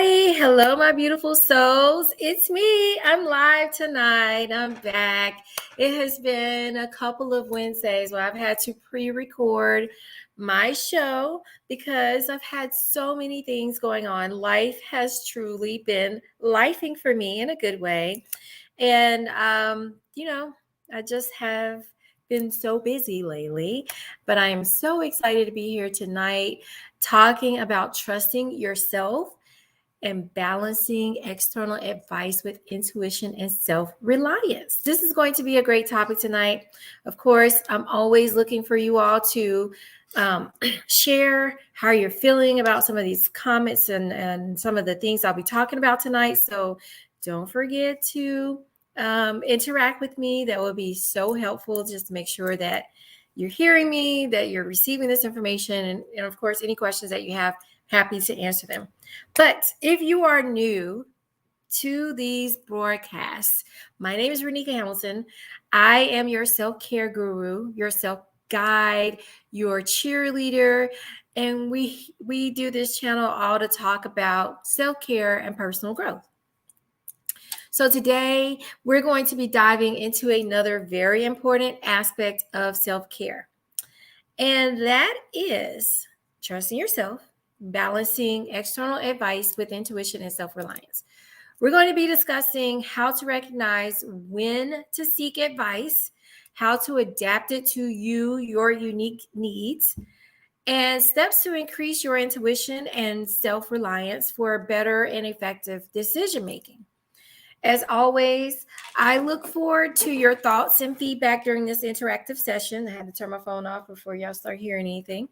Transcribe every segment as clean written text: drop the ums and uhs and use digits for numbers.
everybody. Hello, my beautiful souls. It's me. I'm live tonight. I'm back. It has been a couple of Wednesdays where I've had to pre-record my show because I've had so many things going on. Life has truly been lifing for me in a good way. And, I just have been so busy lately, but I am so excited to be here tonight talking about trusting yourself and balancing external advice with intuition and self-reliance. This is going to be a great topic tonight. Of course, I'm always looking for you all to share how you're feeling about some of these comments and some of the things I'll be talking about tonight. So don't forget to interact with me. That will be so helpful just to make sure that you're hearing me, that you're receiving this information, and of course, any questions that you have, happy to answer them. But if you are new to these broadcasts, my name is Renika Hamilton. I am your self-care guru, your self-guide, your cheerleader, and we do this channel all to talk about self-care and personal growth. So today we're going to be diving into another very important aspect of self-care, and that is trusting yourself, balancing external advice with intuition and self-reliance. We're going to be discussing how to recognize when to seek advice, how to adapt it to your unique needs, and steps to increase your intuition and self-reliance for better and effective decision-making. As always, I look forward to your thoughts and feedback during this interactive session. I had to turn my phone off before y'all start hearing anything.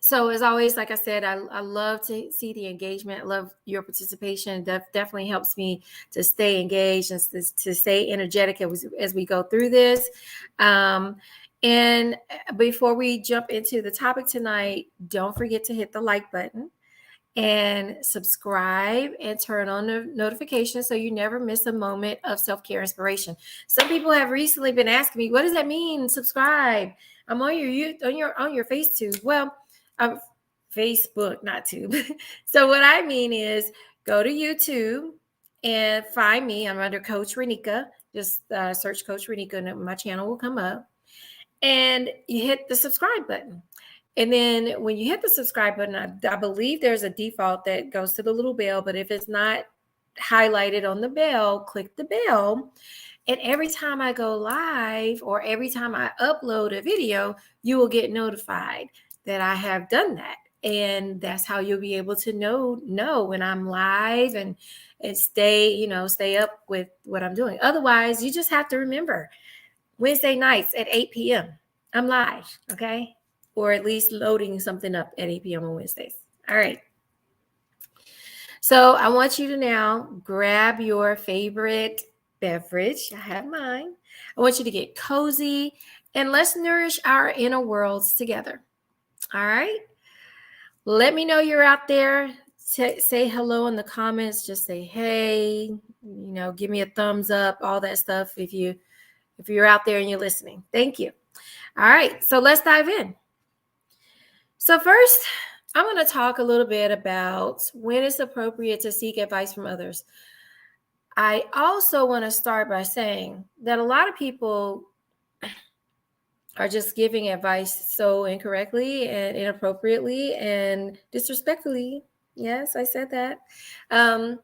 So as always, like I said, I love to see the engagement. I love your participation. That definitely helps me to stay engaged and to stay energetic as we go through this. And before we jump into the topic tonight, don't forget to hit the like button and subscribe and turn on the notifications so you never miss a moment of self-care inspiration. Some people have recently been asking me, what does that mean? Subscribe. I'm on your FaceTube. Well, Facebook, not Tube. So what I mean is go to YouTube and find me. I'm under Coach Renika. Just search Coach Renika and my channel will come up. And you hit the subscribe button. And then when you hit the subscribe button, I believe there's a default that goes to the little bell, but if it's not highlighted on the bell, click the bell. And every time I go live or every time I upload a video, you will get notified that I have done that. And that's how you'll be able to know when I'm live and stay up with what I'm doing. Otherwise, you just have to remember Wednesday nights at 8 p.m. I'm live, okay? Or at least loading something up at 8 p.m. on Wednesdays. All right. So I want you to now grab your favorite beverage. I have mine. I want you to get cozy and let's nourish our inner worlds together. All right. Let me know you're out there. Say hello in the comments. Just say, hey, give me a thumbs up, all that stuff. If you're out there and you're listening, thank you. All right. So let's dive in. So first, I'm going to talk a little bit about when it's appropriate to seek advice from others. I also want to start by saying that a lot of people are just giving advice so incorrectly and inappropriately and disrespectfully. Yes, I said that. A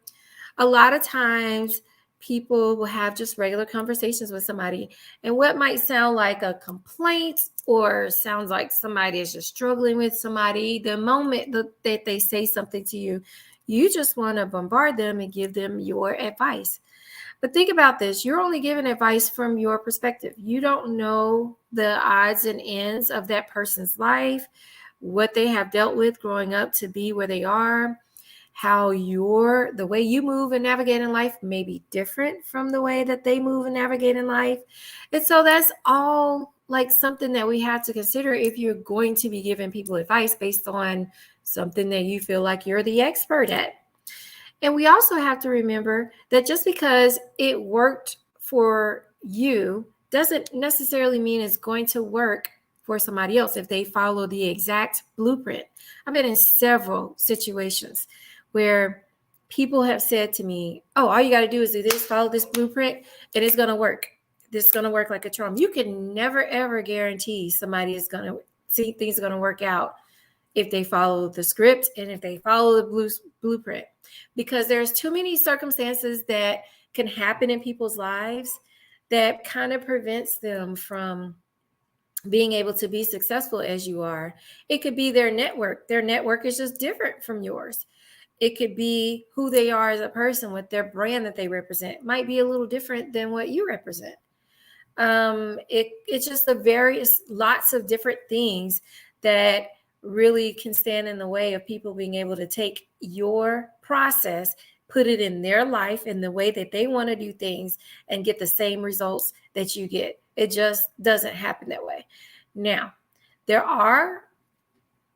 lot of times people will have just regular conversations with somebody, and what might sound like a complaint or sounds like somebody is just struggling with somebody, the moment that they say something to you, you just want to bombard them and give them your advice. But think about this. You're only giving advice from your perspective. You don't know the odds and ends of that person's life, what they have dealt with growing up to be where they are, how the way you move and navigate in life may be different from the way that they move and navigate in life. And so that's all like something that we have to consider if you're going to be giving people advice based on something that you feel like you're the expert at. And we also have to remember that just because it worked for you doesn't necessarily mean it's going to work for somebody else if they follow the exact blueprint. I've been in several situations where people have said to me, oh, all you got to do is do this, follow this blueprint, and it's going to work. This is going to work like a charm. You can never, ever guarantee somebody is going to see things are going to work out if they follow the script and if they follow the blueprint, because there's too many circumstances that can happen in people's lives that kind of prevents them from being able to be successful as you are. It could be their network. Their network is just different from yours. It could be who they are as a person, with their brand that they represent might be a little different than what you represent. It's just the various lots of different things that really can stand in the way of people being able to take your process, put it in their life in the way that they want to do things, and get the same results that you get. It just doesn't happen that way. Now, there are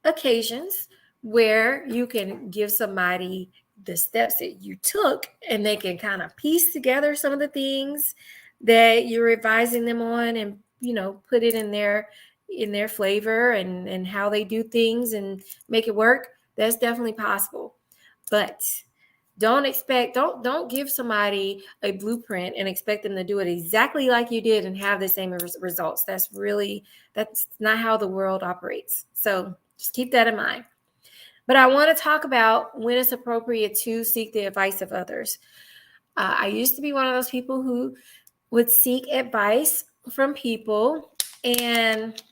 occasions where you can give somebody the steps that you took and they can kind of piece together some of the things that you're advising them on, and put it in their flavor and how they do things and make it work. That's definitely possible. But don't give somebody a blueprint and expect them to do it exactly like you did and have the same results. That's not how the world operates. So just keep that in mind. But I want to talk about when it's appropriate to seek the advice of others. I used to be one of those people who would seek advice from people, and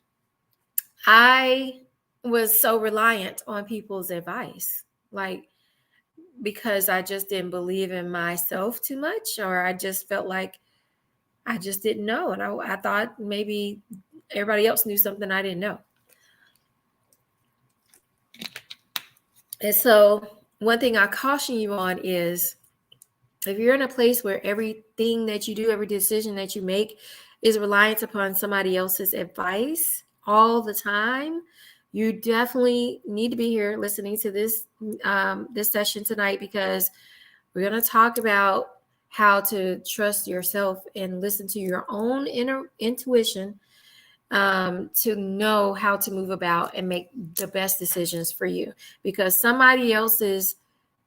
I was so reliant on people's advice, because I just didn't believe in myself too much, or I just felt like I just didn't know. And I thought maybe everybody else knew something I didn't know. And so one thing I caution you on is, if you're in a place where everything that you do, every decision that you make is reliant upon somebody else's advice all the time, you definitely need to be here listening to this session tonight, because we're going to talk about how to trust yourself and listen to your own inner intuition to know how to move about and make the best decisions for you. Because somebody else's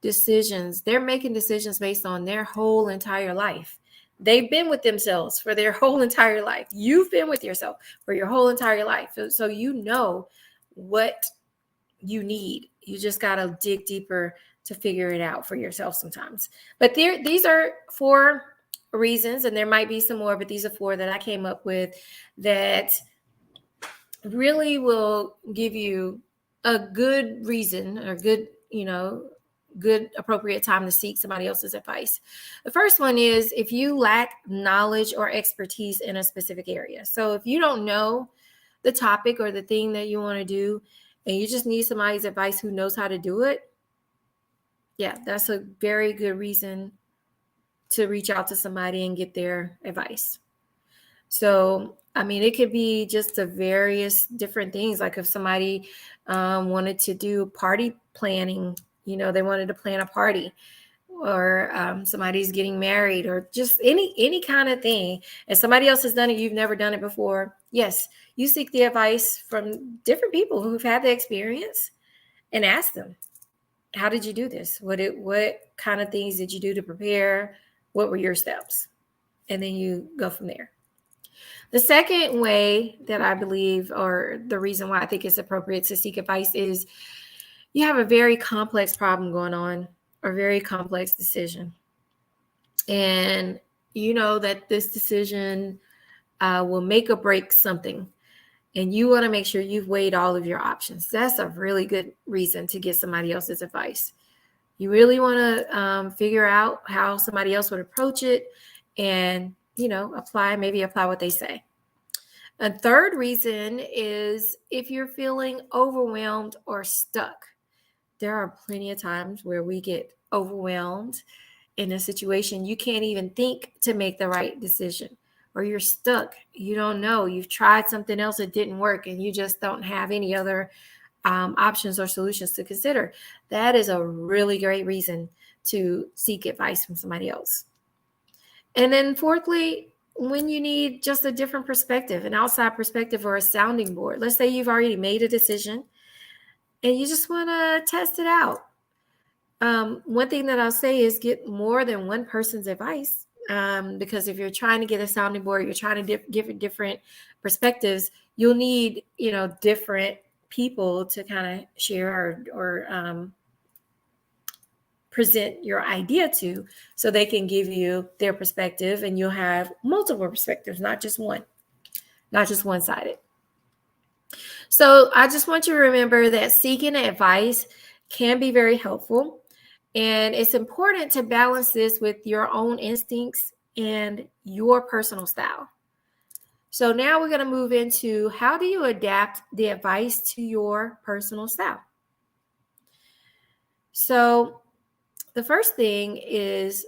decisions, they're making decisions based on their whole entire life. They've been with themselves for their whole entire life. You've been with yourself for your whole entire life. So you know what you need. You just got to dig deeper to figure it out for yourself sometimes. But these are 4 reasons, and there might be some more, but these are 4 that I came up with that really will give you a good reason, or good appropriate time to seek somebody else's advice. The first one is if you lack knowledge or expertise in a specific area. So if you don't know the topic or the thing that you want to do, and you just need somebody's advice who knows how to do it, yeah, that's a very good reason to reach out to somebody and get their advice. So, I mean, it could be just the various different things. Like if somebody wanted to do party planning, they wanted to plan a party, or somebody's getting married, or just any kind of thing, and somebody else has done it, you've never done it before. Yes, you seek the advice from different people who've had the experience and ask them, how did you do this? What kind of things did you do to prepare? What were your steps? And then you go from there. The second way that I believe, or the reason why I think it's appropriate to seek advice, is you have a very complex problem going on, or very complex decision. And you know that this decision will make or break something. And you want to make sure you've weighed all of your options. That's a really good reason to get somebody else's advice. You really want to figure out how somebody else would approach it, and apply what they say. A third reason is if you're feeling overwhelmed or stuck. There are plenty of times where we get overwhelmed in a situation. You can't even think to make the right decision, or you're stuck. You don't know. You've tried something else that didn't work, and you just don't have any other options or solutions to consider. That is a really great reason to seek advice from somebody else. And then fourthly, when you need just a different perspective, an outside perspective, or a sounding board. Let's say you've already made a decision and you just want to test it out. One thing that I'll say is get more than one person's advice. Because if you're trying to get a sounding board, you're trying to give different perspectives, you'll need, different people to kind of share or present your idea to, so they can give you their perspective and you'll have multiple perspectives, not just one-sided. So I just want you to remember that seeking advice can be very helpful. And it's important to balance this with your own instincts and your personal style. So now we're going to move into, how do you adapt the advice to your personal style? So the first thing is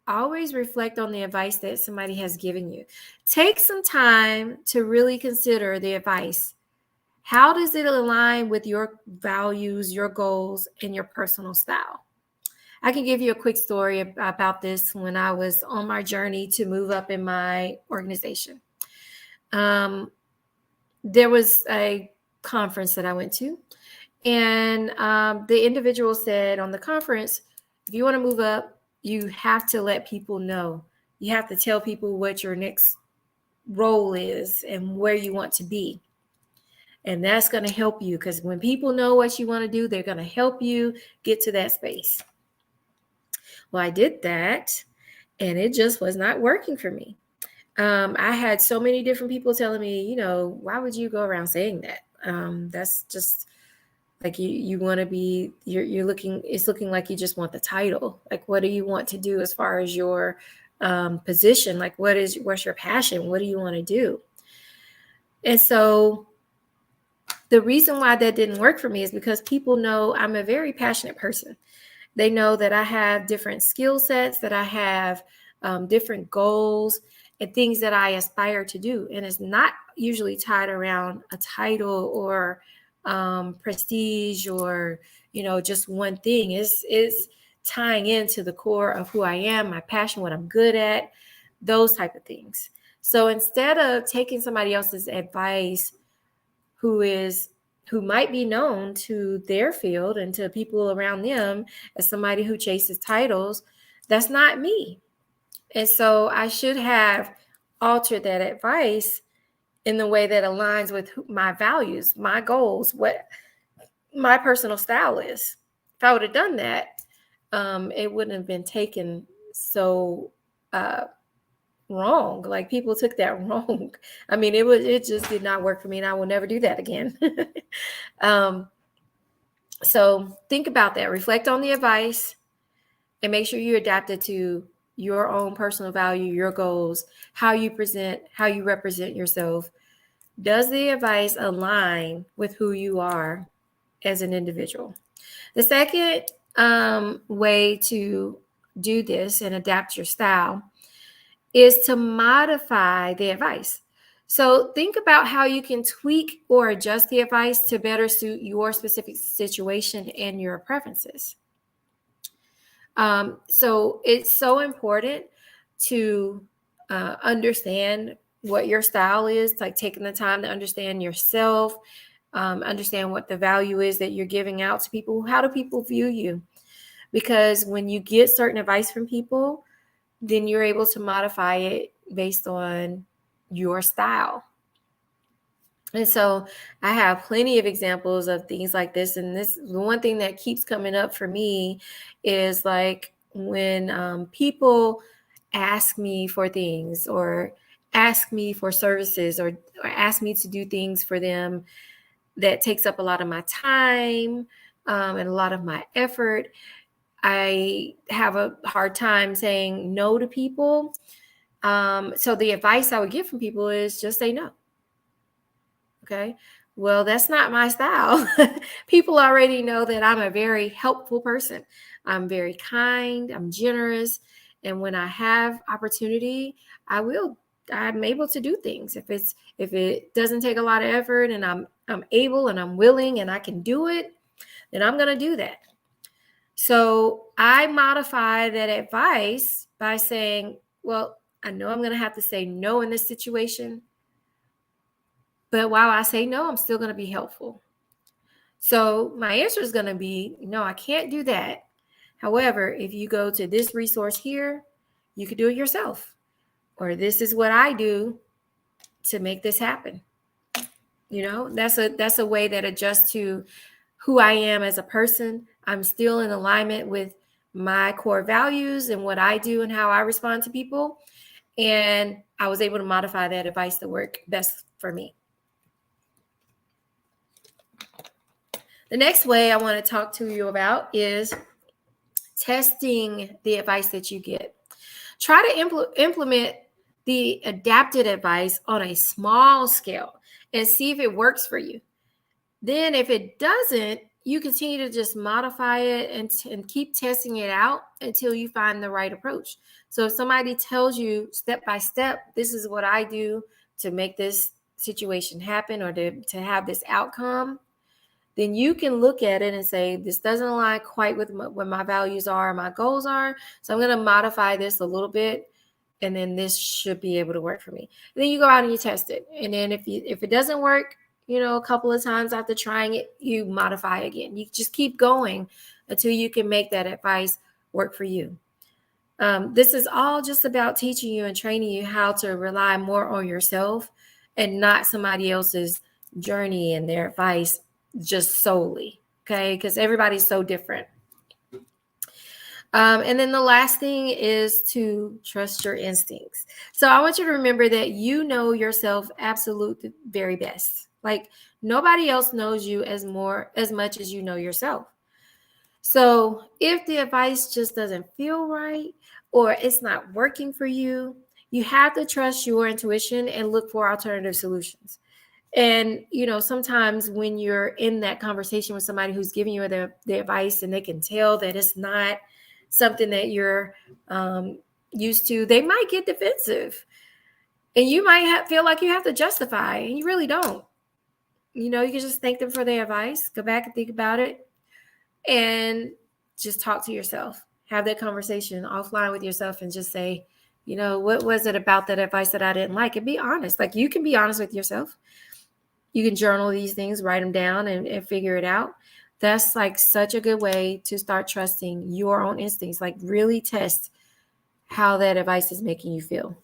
always reflect on the advice that somebody has given you. Take some time to really consider the advice. How does it align with your values, your goals, and your personal style? I can give you a quick story about this when I was on my journey to move up in my organization. There was a conference that I went to, and the individual said on the conference, if you want to move up, you have to let people know. You have to tell people what your next role is and where you want to be. And that's going to help you, because when people know what you want to do, they're going to help you get to that space. Well, I did that, and it just was not working for me. I had so many different people telling me, why would you go around saying that? That's just like you want to be, it's looking like you just want the title. Like, what do you want to do as far as your position? Like, what's your passion? What do you want to do? And so the reason why that didn't work for me is because people know I'm a very passionate person. They know that I have different skill sets, that I have different goals and things that I aspire to do. And it's not usually tied around a title or prestige or, just one thing. It's tying into the core of who I am, my passion, what I'm good at, those type of things. So instead of taking somebody else's advice who might be known to their field and to people around them as somebody who chases titles, that's not me. And so I should have altered that advice in the way that aligns with my values, my goals, what my personal style is. If I would have done that, it wouldn't have been taken so wrong. Like, people took that wrong. I mean, it just did not work for me, and I will never do that again. So think about that. Reflect on the advice and make sure you adapt it to your own personal value, your goals, how you represent yourself. Does the advice align with who you are as an individual? The second way to do this and adapt your style is to modify the advice. So think about how you can tweak or adjust the advice to better suit your specific situation and your preferences. So it's so important to understand what your style is, like taking the time to understand yourself, understand what the value is that you're giving out to people. How do people view you? Because when you get certain advice from people, then you're able to modify it based on your style. And so I have plenty of examples of things like this. And the one thing that keeps coming up for me is like when people ask me for things or ask me for services or ask me to do things for them that takes up a lot of my time and a lot of my effort. I have a hard time saying no to people. So the advice I would get from people is just say no. Okay. Well, that's not my style. People already know that I'm a very helpful person. I'm very kind. I'm generous. And when I have opportunity, I'm able to do things. If it doesn't take a lot of effort and I'm able and I'm willing and I can do it, then I'm going to do that. So I modify that advice by saying, well, I know I'm going to have to say no in this situation, but while I say no, I'm still going to be helpful. So my answer is going to be, no, I can't do that. However, if you go to this resource here, you could do it yourself. Or this is what I do to make this happen. That's a way that adjusts to who I am as a person. I'm still in alignment with my core values and what I do and how I respond to people. And I was able to modify that advice to work best for me. The next way I want to talk to you about is testing the advice that you get. Try to implement the adapted advice on a small scale and see if it works for you. Then if it doesn't, you continue to just modify it and keep testing it out until you find the right approach. So if somebody tells you step by step, this is what I do to make this situation happen or to have this outcome, then you can look at it and say, this doesn't align quite with what my values are, my goals are. So I'm going to modify this a little bit, and then this should be able to work for me. And then you go out and you test it. And then if it doesn't work, a couple of times after trying it, you modify again. You just keep going until you can make that advice work for you. This is all just about teaching you and training you how to rely more on yourself and not somebody else's journey and their advice just solely, okay? Because everybody's so different. And then the last thing is to trust your instincts. So I want you to remember that you know yourself absolutely very best. Like nobody else knows you as much as you know yourself. So if the advice just doesn't feel right or it's not working for you, you have to trust your intuition and look for alternative solutions. And, sometimes when you're in that conversation with somebody who's giving you the advice and they can tell that it's not something that you're used to, they might get defensive. And you might feel like you have to justify, and you really don't. You can just thank them for their advice, go back and think about it, and just talk to yourself. Have that conversation offline with yourself and just say, what was it about that advice that I didn't like? And be honest. Like you can be honest with yourself. You can journal these things, write them down and figure it out. That's like such a good way to start trusting your own instincts. Like really test how that advice is making you feel.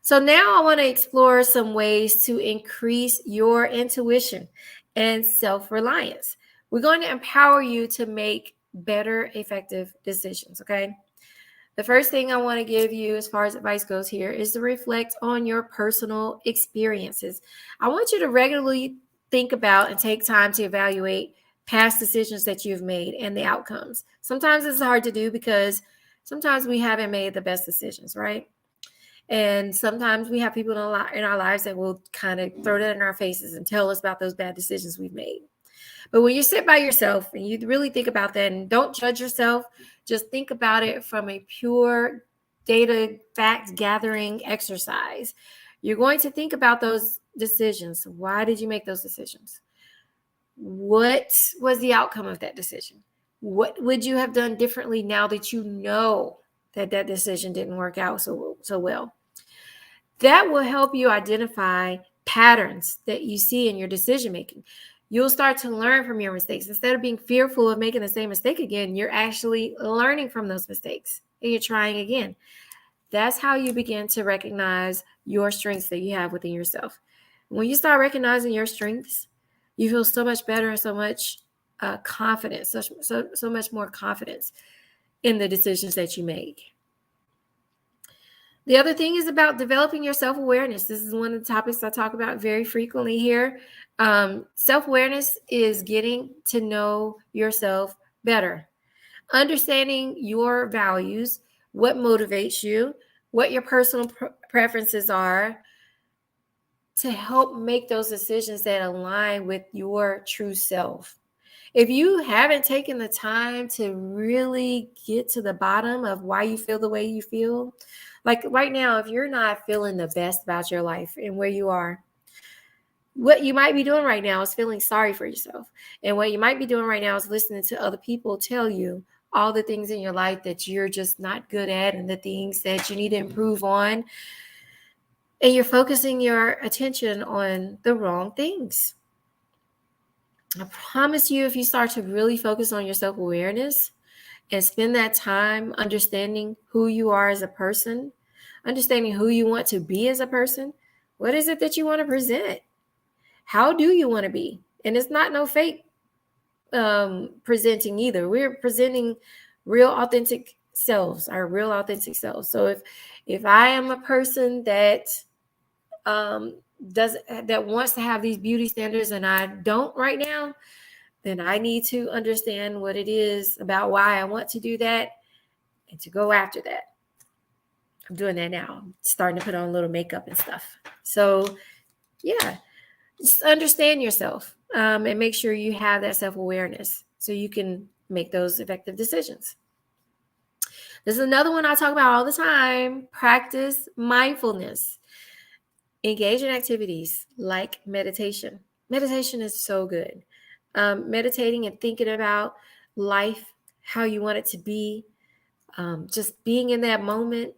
So now I want to explore some ways to increase your intuition and self-reliance. We're going to empower you to make better, effective decisions, okay? The first thing I want to give you as far as advice goes here is to reflect on your personal experiences. I want you to regularly think about and take time to evaluate past decisions that you've made and the outcomes. Sometimes it's hard to do because sometimes we haven't made the best decisions, right? And sometimes we have people in our lives that will kind of throw that in our faces and tell us about those bad decisions we've made. But when you sit by yourself and you really think about that and don't judge yourself, just think about it from a pure data fact gathering exercise. You're going to think about those decisions. Why did you make those decisions? What was the outcome of that decision? What would you have done differently now that you know that decision didn't work out so well? That will help you identify patterns that you see in your decision making. You'll start to learn from your mistakes. Instead of being fearful of making the same mistake again, you're actually learning from those mistakes and you're trying again. That's how you begin to recognize your strengths that you have within yourself. When you start recognizing your strengths, you feel so much better and so much confidence, so much more confidence in the decisions that you make. The other thing is about developing your self-awareness. This is one of the topics I talk about very frequently here. Self-awareness is getting to know yourself better, understanding your values, what motivates you, what your personal preferences are, to help make those decisions that align with your true self. If you haven't taken the time to really get to the bottom of why you feel the way you feel, like right now, if you're not feeling the best about your life and where you are, what you might be doing right now is feeling sorry for yourself. And what you might be doing right now is listening to other people tell you all the things in your life that you're just not good at and the things that you need to improve on. And you're focusing your attention on the wrong things. I promise you, if you start to really focus on your self-awareness and spend that time understanding who you are as a person, understanding who you want to be as a person, what is it that you want to present? How do you want to be? And it's not no fake presenting either. We're presenting real authentic selves, our real authentic selves. So if I am a person that that wants to have these beauty standards and I don't right now, then I need to understand what it is about why I want to do that and to go after that. I'm doing that now. I'm starting to put on a little makeup and stuff. So yeah, just understand yourself and make sure you have that self-awareness so you can make those effective decisions. This is another one I talk about all the time. Practice mindfulness. Engage in activities like meditation. Meditation is so good. Meditating and thinking about life, how you want it to be, just being in that moment,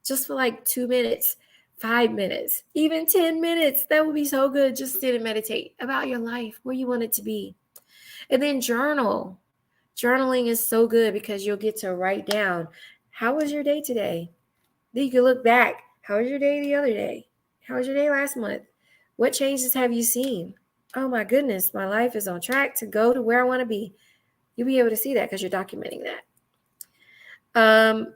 just for like 2 minutes, 5 minutes, even 10 minutes. That would be so good. Just sit and meditate about your life, where you want it to be. And then journal. Journaling is so good because you'll get to write down, how was your day today? Then you can look back. How was your day the other day? How was your day last month? What changes have you seen? Oh my goodness, my life is on track to go to where I want to be. You'll be able to see that because you're documenting that.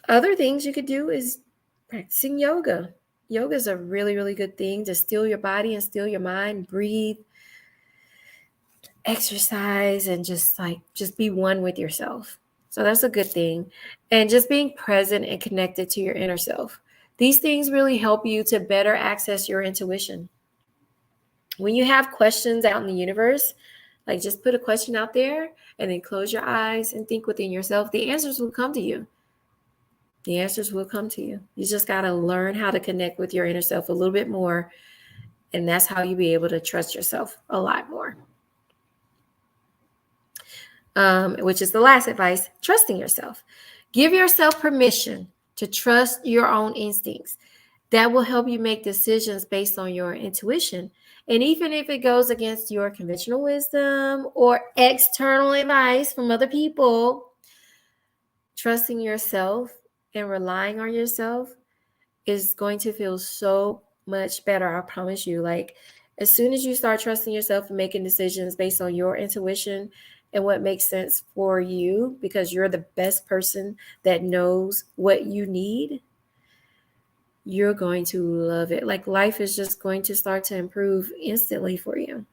Other things you could do is practicing yoga. Yoga is a really, really good thing to still your body and still your mind, breathe, exercise, and just be one with yourself. So that's a good thing. And just being present and connected to your inner self. These things really help you to better access your intuition. When you have questions out in the universe, like just put a question out there and then close your eyes and think within yourself, the answers will come to you. The answers will come to you. You just got to learn how to connect with your inner self a little bit more. And that's how you'll be able to trust yourself a lot more. Which is the last advice, trusting yourself. Give yourself permission to trust your own instincts. That will help you make decisions based on your intuition. And even if it goes against your conventional wisdom or external advice from other people, trusting yourself and relying on yourself is going to feel so much better. I promise you. Like, as soon as you start trusting yourself and making decisions based on your intuition and what makes sense for you, because you're the best person that knows what you need, you're going to love it. Like, life is just going to start to improve instantly for you.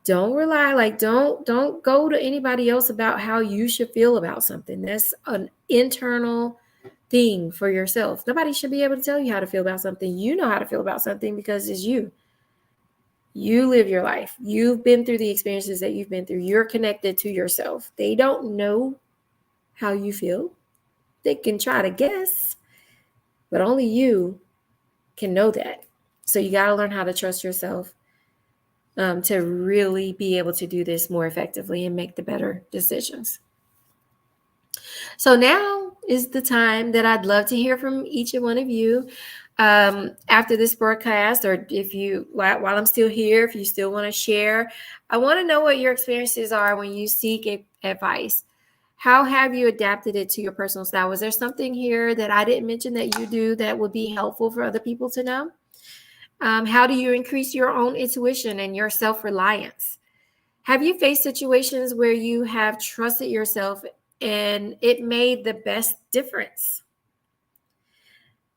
Don't rely, don't go to anybody else about how you should feel about something. That's an internal thing for yourself. Nobody should be able to tell you how to feel about something. You know how to feel about something because it's you. You live your life. You've been through the experiences that you've been through. You're connected to yourself. They don't know how you feel. They can try to guess, but only you can know that. So you got to learn how to trust yourself to really be able to do this more effectively and make the better decisions. So now is the time that I'd love to hear from each and one of you after this broadcast, or if you, while I'm still here, if you still want to share. I want to know what your experiences are when you seek advice. How have you adapted it to your personal style? Was there something here that I didn't mention that you do that would be helpful for other people to know? How do you increase your own intuition and your self-reliance? Have you faced situations where you have trusted yourself and it made the best difference?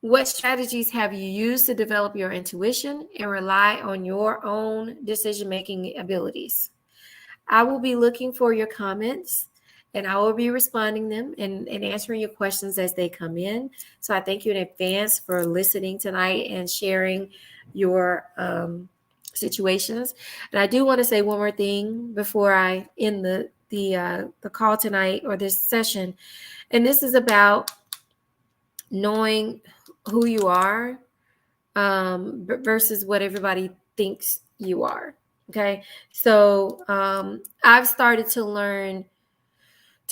What strategies have you used to develop your intuition and rely on your own decision-making abilities? I will be looking for your comments and I will be responding them and answering your questions as they come in. So I thank you in advance for listening tonight and sharing your situations. And I do want to say one more thing before I end the call tonight or this session. And this is about knowing who you are versus what everybody thinks you are. Okay. So I've started to learn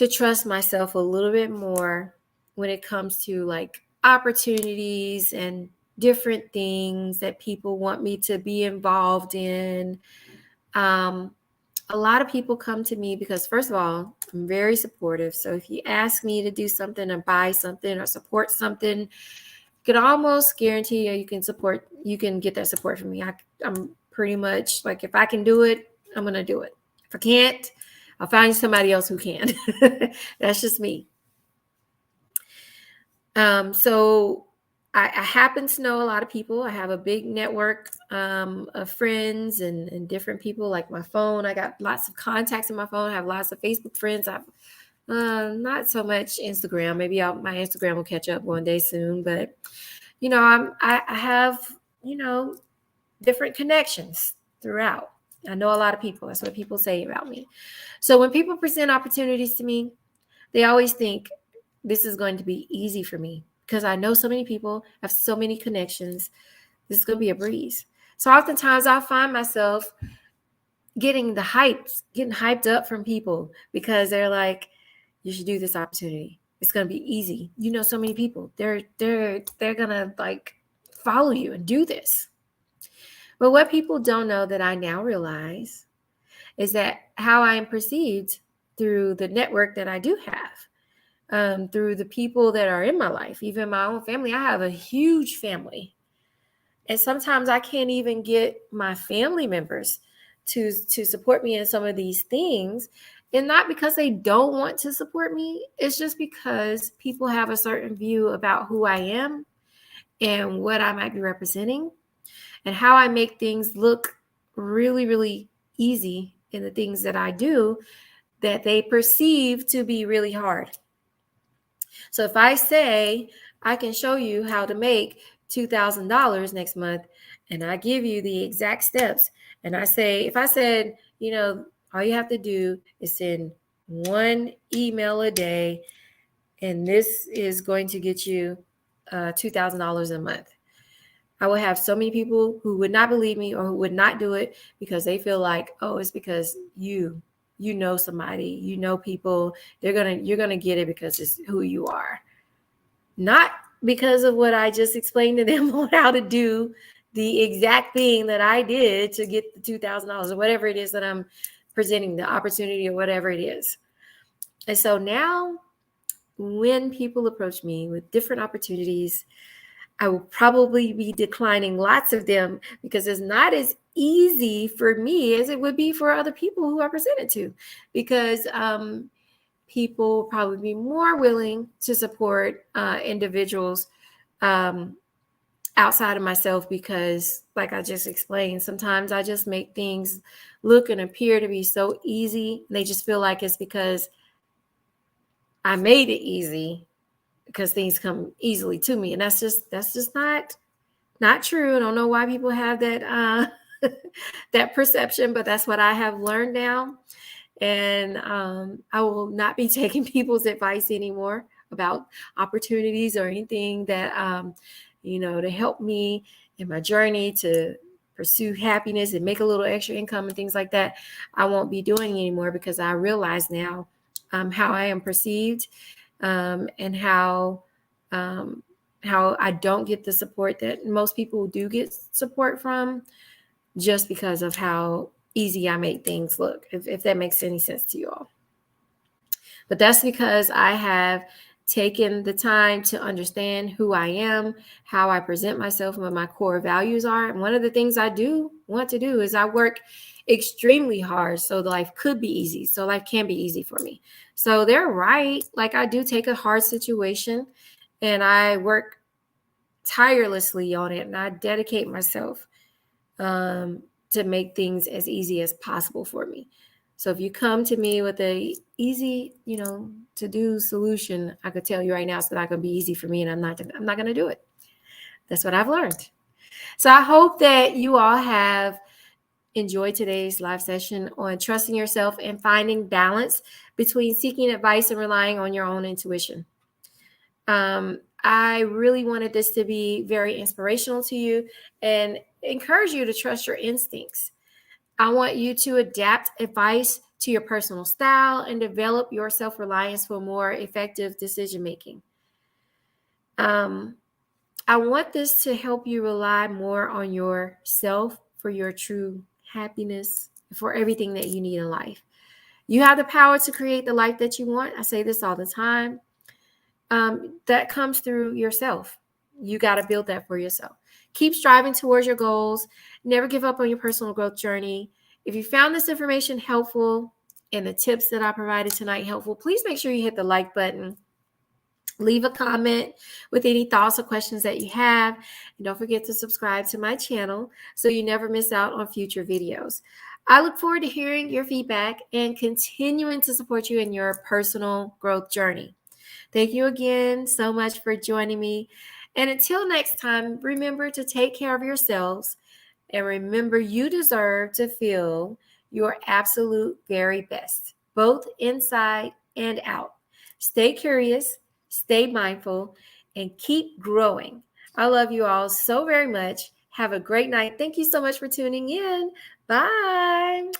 to trust myself a little bit more when it comes to like opportunities and different things that people want me to be involved in. Um, a lot of people come to me because, first of all, I'm very supportive. So if you ask me to do something or buy something or support something, you can almost guarantee you can get that support from me. I'm pretty much like, if I can do it, I'm going to do it. If I can't, I'll find somebody else who can. That's just me. So I happen to know a lot of people. I have a big network of friends and different people. Like my phone, I got lots of contacts in my phone. I have lots of Facebook friends. I've not so much Instagram. Maybe my Instagram will catch up one day soon. But I have different connections throughout. I know a lot of people. That's what people say about me. So when people present opportunities to me, they always think this is going to be easy for me because I know so many people, have so many connections. This is going to be a breeze. So oftentimes I'll find myself getting hyped up from people because they're like, you should do this opportunity. It's going to be easy. You know, so many people, they're going to like follow you and do this. But what people don't know that I now realize is that how I am perceived through the network that I do have. Through the people that are in my life, even my own family. I have a huge family. And sometimes I can't even get my family members to support me in some of these things. And not because they don't want to support me. It's just because people have a certain view about who I am and what I might be representing and how I make things look really, really easy in the things that I do that they perceive to be really hard. So if I say I can show you how to make $2,000 next month, and I give you the exact steps, and I say, if I said, all you have to do is send one email a day, and this is going to get you $2,000 a month. I would have so many people who would not believe me or who would not do it because they feel like, oh, it's because you know somebody, you know people, you're gonna get it because it's who you are. Not because of what I just explained to them on how to do the exact thing that I did to get the $2,000 or whatever it is that I'm presenting, the opportunity or whatever it is. And so now when people approach me with different opportunities, I will probably be declining lots of them because it's not as easy for me as it would be for other people who I presented to, because people will probably be more willing to support individuals outside of myself because, like I just explained, sometimes I just make things look and appear to be so easy. And they just feel like it's because I made it easy because things come easily to me. And that's just not true. I don't know why people have that that perception, but that's what I have learned now. And I will not be taking people's advice anymore about opportunities or anything that to help me in my journey to pursue happiness and make a little extra income and things like that. I won't be doing anymore because I realize now how I am perceived and how I don't get the support that most people do get support from, just because of how easy I make things look, if that makes any sense to you all. But that's because I have taken the time to understand who I am, how I present myself, and what my core values are. And one of the things I do want to do is I work extremely hard so life could be easy, so life can be easy for me. So they're right. Like, I do take a hard situation and I work tirelessly on it, and I dedicate myself to make things as easy as possible for me. So if you come to me with a easy, to do solution, I could tell you right now it's not going to be easy for me, and I'm not going to do it. That's what I've learned. So I hope that you all have enjoyed today's live session on trusting yourself and finding balance between seeking advice and relying on your own intuition. I really wanted this to be very inspirational to you and encourage you to trust your instincts. I want you to adapt advice to your personal style and develop your self-reliance for more effective decision making. I want this to help you rely more on yourself for your true happiness, for everything that you need in life. You have the power to create the life that you want. I say this all the time. That comes through yourself. You got to build that for yourself. Keep striving towards your goals. Never give up on your personal growth journey. If you found this information helpful and the tips that I provided tonight helpful, please make sure you hit the like button. Leave a comment with any thoughts or questions that you have. And don't forget to subscribe to my channel so you never miss out on future videos. I look forward to hearing your feedback and continuing to support you in your personal growth journey. Thank you again so much for joining me. And until next time, remember to take care of yourselves and remember you deserve to feel your absolute very best, both inside and out. Stay curious, stay mindful, and keep growing. I love you all so very much. Have a great night. Thank you so much for tuning in. Bye.